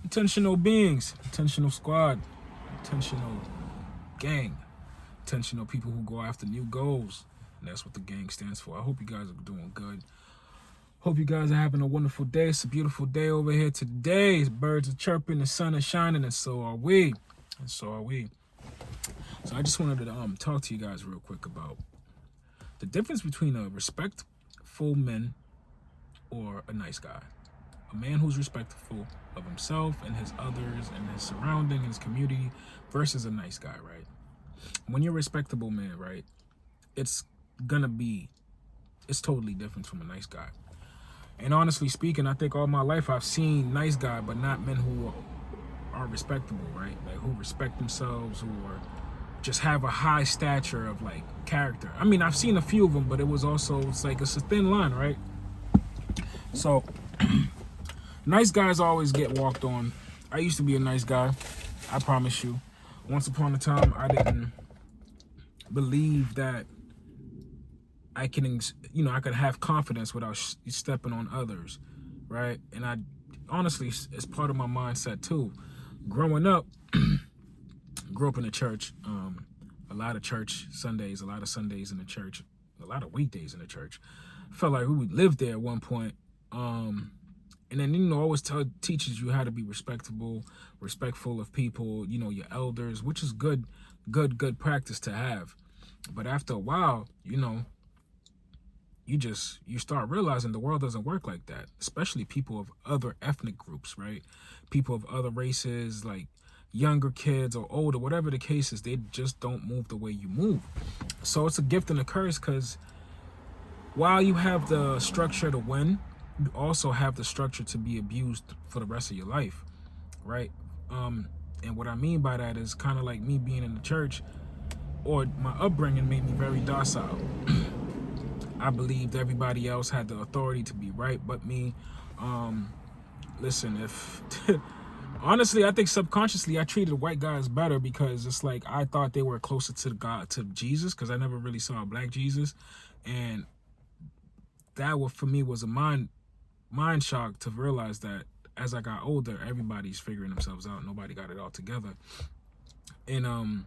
Intentional beings, intentional squad, intentional gang, intentional people who go after new goals. And that's what the gang stands for. I hope you guys are doing good. Hope you guys are having a wonderful day. It's a beautiful day over here today. Birds are chirping, the sun is shining, and so are we. And so are we. So I just wanted to talk to you guys real quick about the difference between a respectful man or a nice guy. A man who's respectful of himself and his others and his surrounding, his community, versus a nice guy, right? When you're a respectable man, right, it's totally different from a nice guy. And honestly speaking, I think all my life I've seen nice guy, but not men who are respectable, right? Like who respect themselves, who are just have a high stature of like character. I mean, I've seen a few of them, but it's a thin line, right? So nice guys always get walked on. I used to be a nice guy, I promise you. Once upon a time, I didn't believe that I could have confidence without stepping on others, right? And I honestly, it's part of my mindset too. Growing up, grew up in the church, a lot of church Sundays, a lot of Sundays in the church, a lot of weekdays in the church. Felt like we would live there at one point. And then, always teaches you how to be respectful of people, your elders, which is good practice to have. But after a while, you start realizing the world doesn't work like that, especially people of other ethnic groups, right? People of other races, like younger kids or older, whatever the case is, they just don't move the way you move. So it's a gift and a curse, because while you have the structure to win, you also have the structure to be abused for the rest of your life, right? And what I mean by that is kind of like me being in the church, or my upbringing made me very docile. I believed everybody else had the authority to be right but me. Listen, if honestly, I think subconsciously I treated white guys better, because it's like I thought they were closer to Jesus, because I never really saw a black Jesus. And that for me was a mind shock to realize that as I got older, everybody's figuring themselves out. Nobody got it all together. And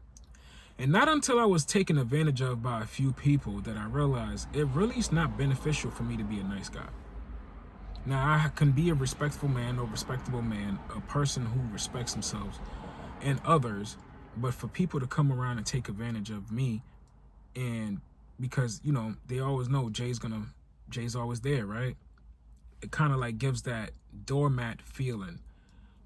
not until I was taken advantage of by a few people that I realized it really is not beneficial for me to be a nice guy. Now, I can be a respectful man or respectable man, a person who respects themselves and others, but for people to come around and take advantage of me, and because, they always know Jay's always there, right? It kind of like gives that doormat feeling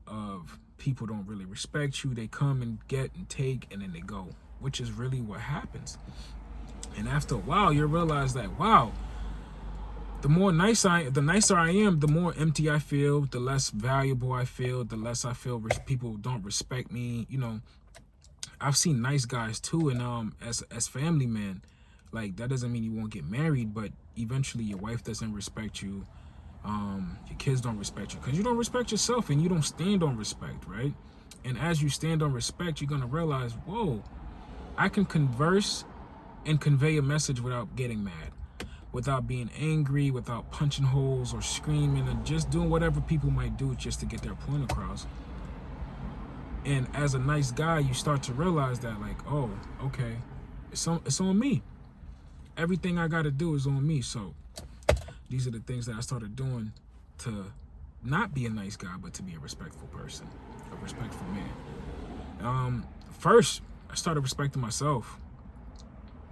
of people don't really respect you. They come and get and take and then they go, which is really what happens. And after a while, you realize that, wow, the nicer I am, the more empty I feel, the less valuable I feel, the less I feel people don't respect me. I've seen nice guys too, and as family men, like that doesn't mean you won't get married, but eventually your wife doesn't respect you. Your kids don't respect you because you don't respect yourself, and you don't stand on respect, right? And as you stand on respect, you're gonna realize, whoa, I can converse and convey a message without getting mad, without being angry, without punching holes or screaming, and just doing whatever people might do just to get their point across. And as a nice guy, you start to realize that, like, oh, okay, it's on me. Everything I gotta do is on me. So these are the things that I started doing to not be a nice guy, but to be a respectful person, a respectful man. First, I started respecting myself.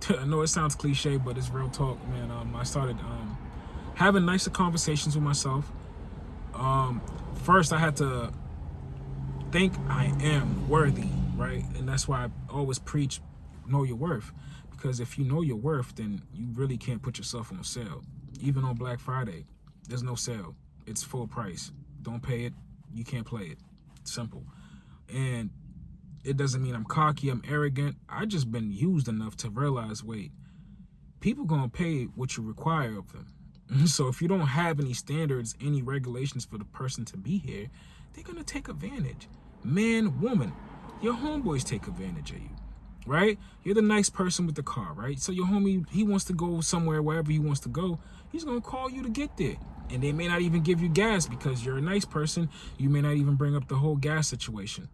I know it sounds cliche, but it's real talk, man. I started having nicer conversations with myself. First, I had to think I am worthy, right? And that's why I always preach, know your worth. Because if you know your worth, then you really can't put yourself on sale. Even on Black Friday, there's no sale. It's full price. Don't pay it, you can't play it. Simple. And it doesn't mean I'm cocky, I'm arrogant. I just been used enough to realize, wait, people gonna pay what you require of them. So if you don't have any standards, any regulations for the person to be here, they're gonna take advantage. Man, woman, your homeboys take advantage of you. right? You're the nice person with the car, right? So your homie, he wants to go somewhere, wherever he wants to go. He's going to call you to get there. And they may not even give you gas because you're a nice person. You may not even bring up the whole gas situation.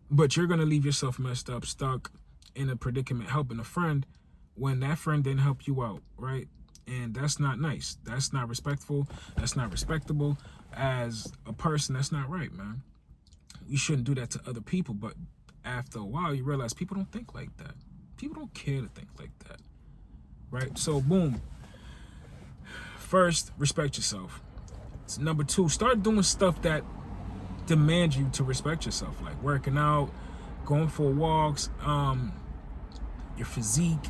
But you're going to leave yourself messed up, stuck in a predicament helping a friend when that friend didn't help you out, right? And that's not nice. That's not respectful. That's not respectable. As a person, that's not right, man. You shouldn't do that to other people. But after a while, you realize people don't think like that. People don't care to think like that, right? So, boom. First, respect yourself. So, number two, start doing stuff that demand you to respect yourself, like working out, going for walks, your physique,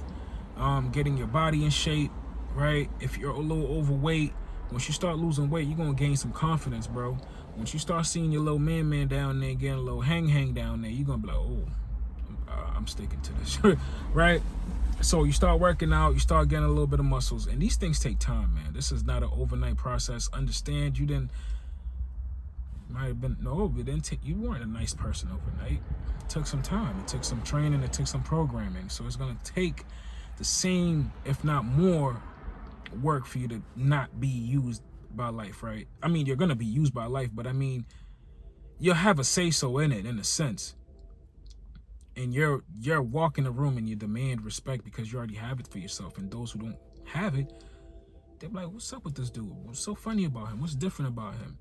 getting your body in shape, right? If you're a little overweight, once you start losing weight, you're gonna gain some confidence, bro. Once you start seeing your little man down there, getting a little hang down there, you're gonna be like, oh, I'm sticking to this, right? So you start working out, you start getting a little bit of muscles, and these things take time, man. This is not an overnight process. Understand, you weren't a nice person overnight. It took some time. It took some training. It took some programming. So it's gonna take the same, if not more, work for you to not be used by life, right? I mean, you're gonna be used by life, but I mean, you'll have a say-so in it, in a sense. And you're walking the room and you demand respect because you already have it for yourself. And those who don't have it, they're like, what's up with this dude? What's so funny about him? What's different about him?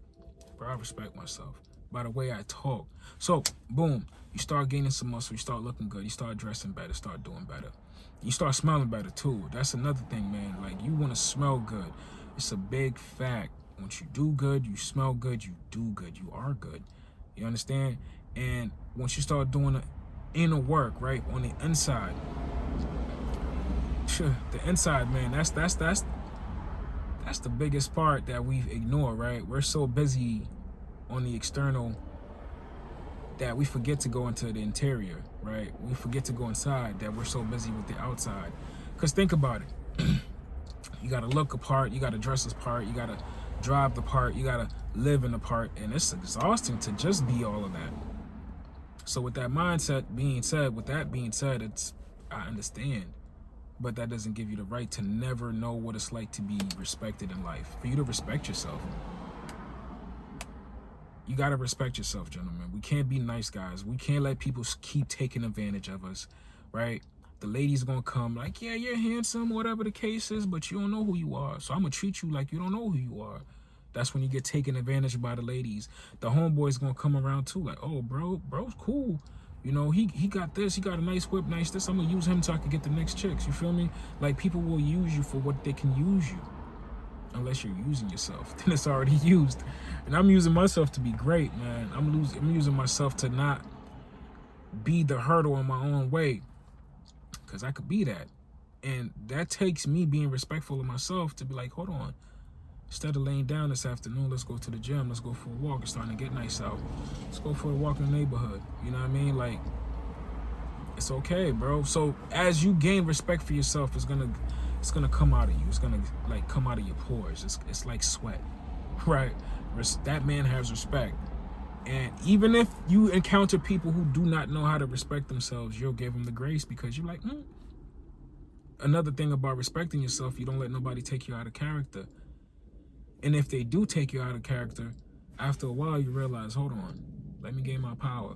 Bro, I respect myself by the way I talk. So, boom, you start gaining some muscle, you start looking good, you start dressing better, start doing better. You start smelling better too. That's another thing, man. Like, you want to smell good. It's a big fact. Once you do good, you smell good, you do good, you are good. You understand? And once you start doing the inner work, right, on the inside, the inside, man, that's the biggest part that we've ignored, right? We're so busy on the external that we forget to go into the interior, right? We forget to go inside, that we're so busy with the outside. Because think about it. You got to look a part, you got to dress a part, you got to drive the part, you got to live in the part, and it's exhausting to just be all of that. So with that mindset being said, I understand. But that doesn't give you the right to never know what it's like to be respected in life. For you to respect yourself, you got to respect yourself, gentlemen. We can't be nice guys. We can't let people keep taking advantage of us, right? The ladies are going to come like, yeah, you're handsome, whatever the case is, but you don't know who you are. So I'm going to treat you like you don't know who you are. That's when you get taken advantage of by the ladies. The homeboy's going to come around too, like, oh, bro's cool. You know, he got this, he got a nice whip, nice this. I'm going to use him so I can get the next chicks. You feel me? Like, people will use you for what they can use you. Unless you're using yourself. Then it's already used. And I'm using myself to be great, man. I'm using myself to not be the hurdle in my own way. Because I could be that. And that takes me being respectful of myself to be like, hold on. Instead of laying down this afternoon, let's go to the gym. Let's go for a walk. It's starting to get nice out. Let's go for a walk in the neighborhood. You know what I mean? Like, it's okay, bro. So as you gain respect for yourself, it's gonna come out of you. It's gonna like come out of your pores. It's like sweat, right? That man has respect. And even if you encounter people who do not know how to respect themselves, you'll give them the grace because you're like, Another thing about respecting yourself, you don't let nobody take you out of character. And if they do take you out of character, after a while you realize, hold on, let me gain my power.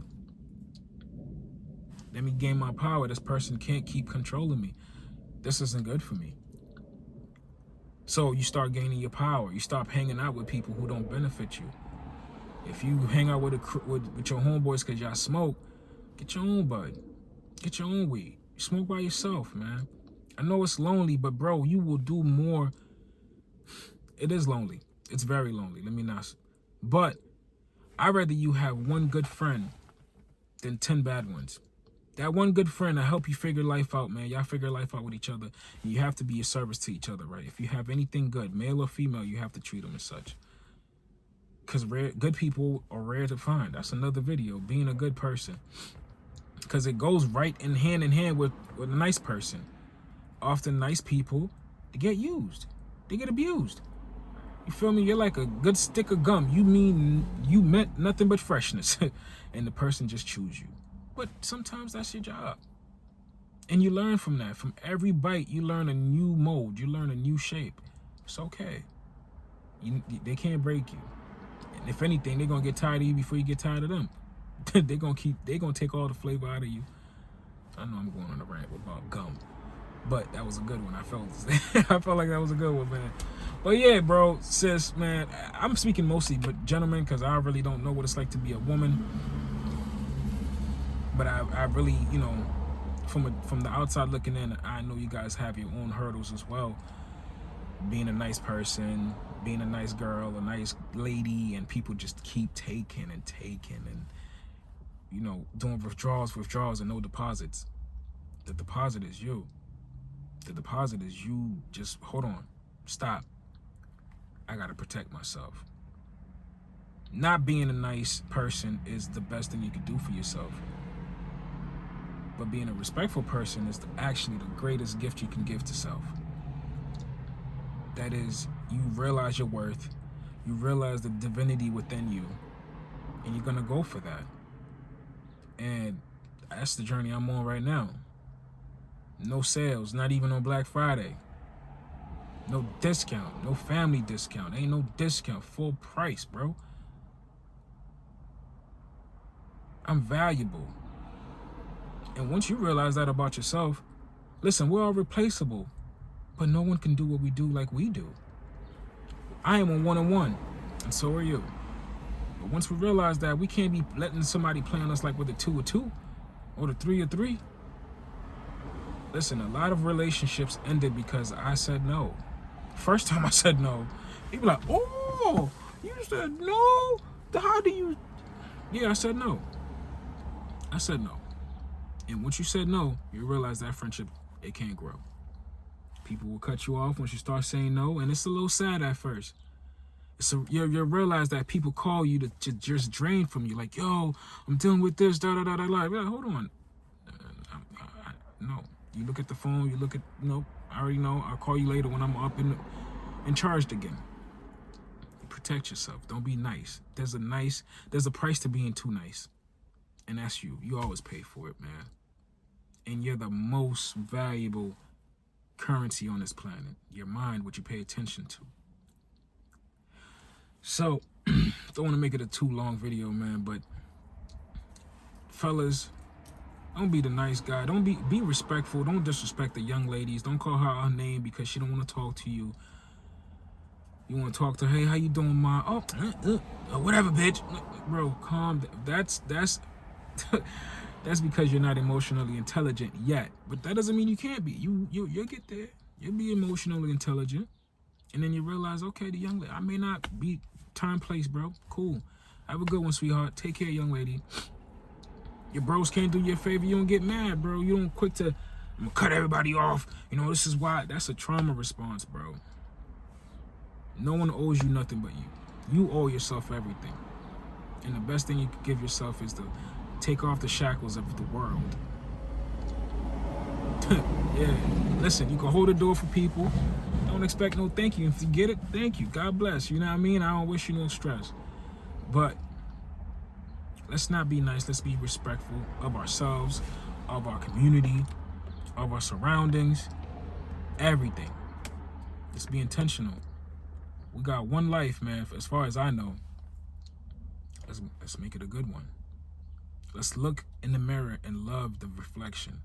Let me gain my power. This person can't keep controlling me. This isn't good for me. So you start gaining your power. You stop hanging out with people who don't benefit you. If you hang out with your homeboys because y'all smoke, get your own bud. Get your own weed. You smoke by yourself, man. I know it's lonely, but bro, you will do more. It is lonely. It's very lonely. Let me not. But I'd rather you have one good friend than 10 bad ones. That one good friend to help you figure life out, man. Y'all figure life out with each other. And you have to be a service to each other, right? If you have anything good, male or female, you have to treat them as such. Because good people are rare to find. That's another video, being a good person. Because it goes right in hand with a nice person. Often nice people, they get used. They get abused. You feel me? You're like a good stick of gum. You meant nothing but freshness. And the person just chews you. But sometimes that's your job. And you learn from that. From every bite, you learn a new mold. You learn a new shape. It's okay. They can't break you. And if anything, they're going to get tired of you before you get tired of them. They're going to take all the flavor out of you. I know I'm going on a rant about gum. But that was a good one. I felt like that was a good one, man. But yeah, bro, sis, man, I'm speaking mostly but gentlemen, because I really don't know what it's like to be a woman. But I really, you know, from the outside looking in, I know you guys have your own hurdles as well. Being a nice person, being a nice girl, a nice lady, and people just keep taking and you know, doing withdrawals and no deposits. The deposit is you. The deposit is you. Just hold on, stop. I gotta protect myself. Not being a nice person is the best thing you can do for yourself. But being a respectful person is actually the greatest gift you can give to self. That is, you realize your worth, you realize the divinity within you, and you're gonna go for that. And that's the journey I'm on right now. No sales, not even on Black Friday. No discount, no family discount. Ain't no discount, full price, bro. I'm valuable. And once you realize that about yourself, listen, we're all replaceable, but no one can do what we do like we do. I am a one-on-one, and so are you. But once we realize that, we can't be letting somebody play on us like with a 2-2 or the 3-3. Listen, a lot of relationships ended because I said no. First time I said no, people like, oh, you said no? How do you? Yeah, I said no. I said no. And once you said no, you realize that friendship, it can't grow. People will cut you off once you start saying no, and it's a little sad at first. You'll realize that people call you to just drain from you, like, yo, I'm dealing with this, da-da-da-da-da. Like, hold on. No. You look at the phone, nope, I already know. I'll call you later when I'm up and charged again. Protect yourself. Don't be nice. There's a price to being too nice. And that's you. You always pay for it, man. And you're the most valuable currency on this planet. Your mind, what you pay attention to. So, don't want to make it a too long video, man, but fellas, don't be the nice guy. Don't be respectful. Don't disrespect the young ladies. Don't call her her name because she don't want to talk to you. You want to talk to her, hey, how you doing, ma? Oh, whatever, bitch. Bro, calm down. That's that's because you're not emotionally intelligent yet. But that doesn't mean you can't be. You'll get there. You'll be emotionally intelligent. And then you realize, okay, the young lady, I may not be time, place, bro. Cool. Have a good one, sweetheart. Take care, young lady. Your bros can't do you a favor. You don't get mad, bro. You don't quick to, I'm gonna cut everybody off. You know, this is why. That's a trauma response, bro. No one owes you nothing but you. You owe yourself everything. And the best thing you can give yourself is to take off the shackles of the world. Yeah, listen, you can hold the door for people. Don't expect no thank you. If you get it, thank you. God bless. You know what I mean? I don't wish you no stress. But let's not be nice. Let's be respectful of ourselves, of our community, of our surroundings, everything. Let's be intentional. We got one life, man, as far as I know. Let's make it a good one. Let's look in the mirror and love the reflection,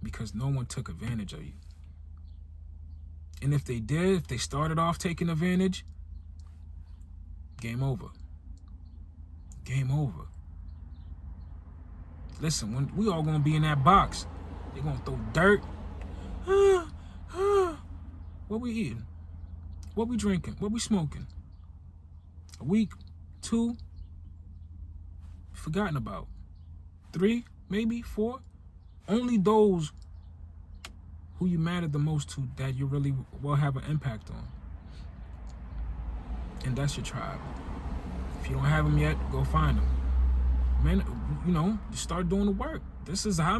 because no one took advantage of you. And if they did, if they started off taking advantage, game over. Game over. Listen, when we all gonna be in that box, they gonna throw dirt. What we eating? What we drinking? What we smoking? A week, 2, forgotten about. 3, maybe 4. Only those who you mattered the most to that you really will have an impact on. And that's your tribe. If you don't have them yet, go find them. Man, you know, start doing the work. This is how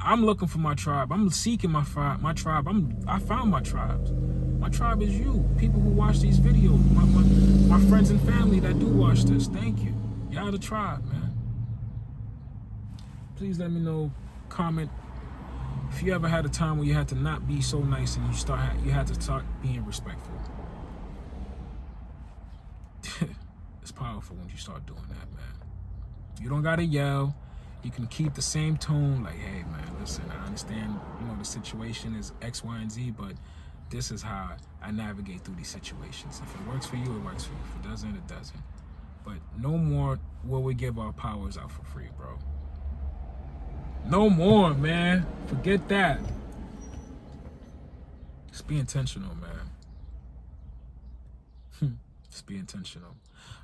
I'm looking for my tribe. I'm seeking my tribe. I found my tribes. My tribe is you. People who watch these videos. My friends and family that do watch this. Thank you. Y'all the tribe, man. Please let me know, comment If you ever had a time where you had to not be so nice and you had to start being respectful. It's powerful when you start doing that, man. You don't gotta yell. You can keep the same tone, like, hey man, listen, I understand, the situation is X, Y, and Z, but this is how I navigate through these situations. If it works for you, it works for you. If it doesn't, it doesn't. But no more will we give our powers out for free, bro. No more, man. Forget that. Just be intentional, man. Just be intentional.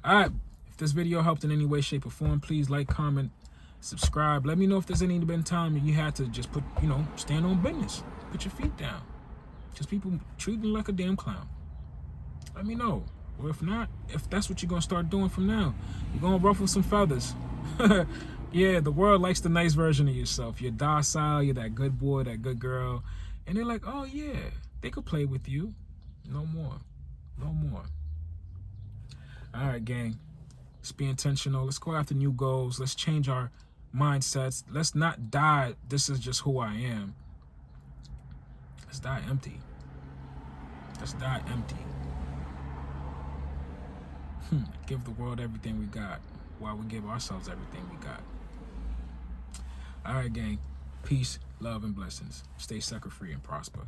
All right. If this video helped in any way, shape, or form, please like, comment, subscribe. Let me know if there's any been time you had to just put, stand on business. Put your feet down. Just people treating you like a damn clown. Let me know. Or if not, if that's what you're going to start doing from now, you're going to ruffle some feathers. Yeah, the world likes the nice version of yourself. You're docile, you're that good boy, that good girl. And they're like, oh yeah, they could play with you. No more. No more. All right, gang. Let's be intentional. Let's go after new goals. Let's change our mindsets. Let's not die, this is just who I am. Let's die empty. Let's die empty. Give the world everything we got while we give ourselves everything we got. All right, gang. Peace, love, and blessings. Stay sucker free and prosper.